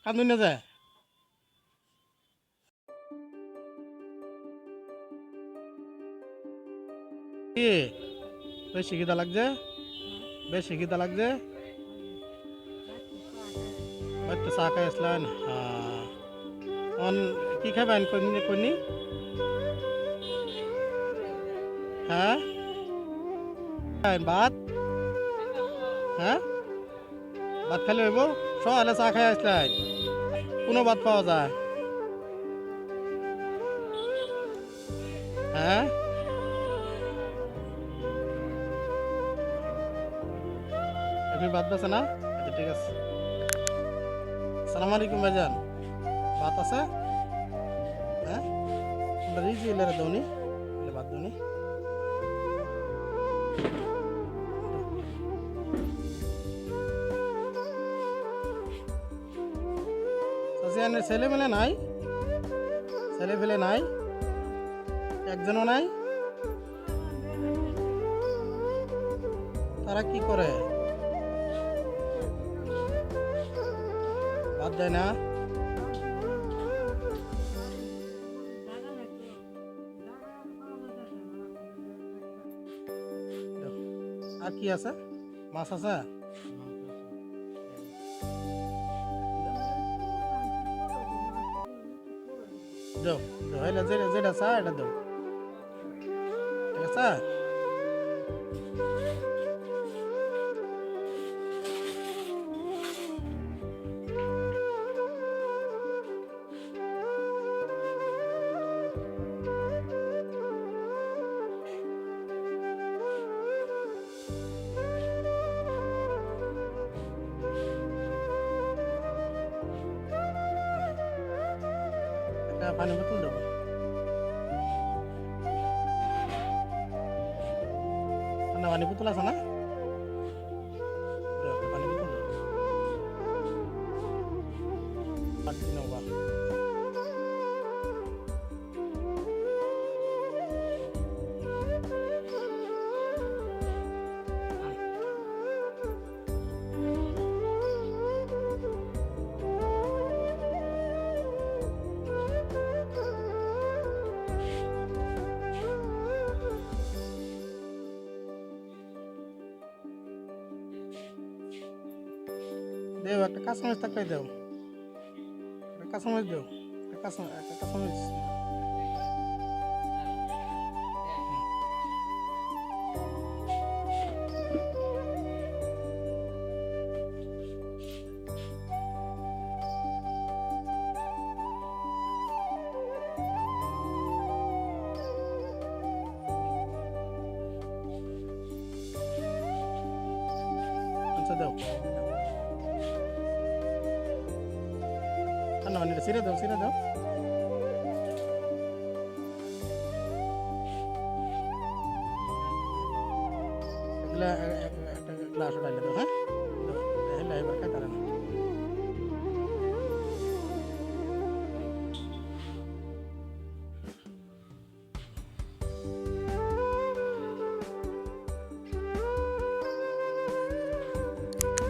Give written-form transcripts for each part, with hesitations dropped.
কান্দুন না যায় কি বেশি খিদা লাগছে বেশি খিদা লাগছে বাড়িতে চা খাই আসলেন কি খাবেন কইনি হ্যাঁ ভাত হ্যাঁ ভাত খাইলে হইব সকালে চা খাই আসলেন কোনো ভাত পাওয়া যায় হ্যাঁ আপনি ভাত বেছে না আচ্ছা ঠিক আছে সালাম আলাইকুম ভাইজান ভাত আছে হ্যাঁ রিজি এলে দৌনি এলে ভাত দৌনি ছেলে মেলে নাই ছেলে ফেলে নাই একজনও নাই তারা কি করে ভাত দেয় না আর কি আছে মাছ আছে দাও দাও যেটা যেটা চা এটা দাও ঠিক আছে একটা পানি বোতল দেবো ঠান্ডা পানি বোতল আছে না দাও, একটা পানি বোতল দাও আর দিন বা দেও একটা কাঁচামরিচ থাকলে দেও একটা কাঁচামরিচ দেও একটা কাঁচামরিচ আচ্ছা দাও ঠান্ডা পানিটা ছিঁড়ে দাও এগুলা একটা গ্লাস উঠাইলে দাও হ্যাঁ দাও এবার খাই তারা না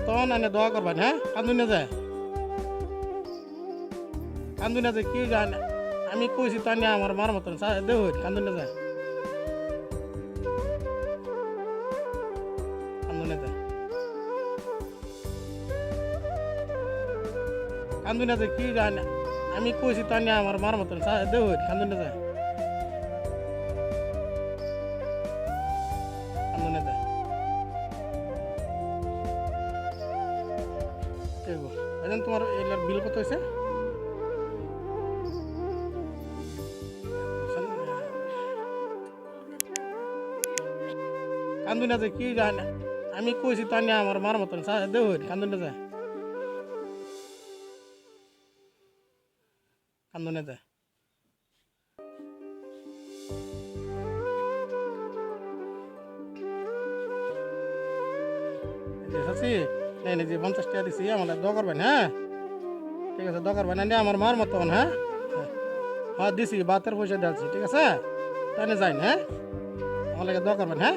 তখন আনে দোয়া করবেন হ্যাঁ কান্দুন না যায় কান্দুন না যায় কি গান আমি কইছি তা নিয়ে আমার মার মতন দেহ কান্দুন না যায় কান্দুন না যায় কান্দুন না যায় কি গান আমি কইছি তা নিয়ে আমার মার মতন দেহ কান্দুন না যায় কান্দুন না যায় এখন তোমার এলার বিল কত হয়েছে কান্দুন না যায় কি গান আমি কইছি তা নিয়ে আমার মার মতন দেহ কান্দুন না যায় কান্দুন না যায় চাচি নেই যে 50 টাকা দিছি আমার দোয়া করবেন হ্যাঁ ঠিক আছে দোয়া করবেন না আমার মার মতন হ্যাঁ হ্যাঁ দিছি বাতের পয়সা দিচ্ছি ঠিক আছে তাই না যাই হ্যাঁ আমার লাগে দোয়া করবেন হ্যাঁ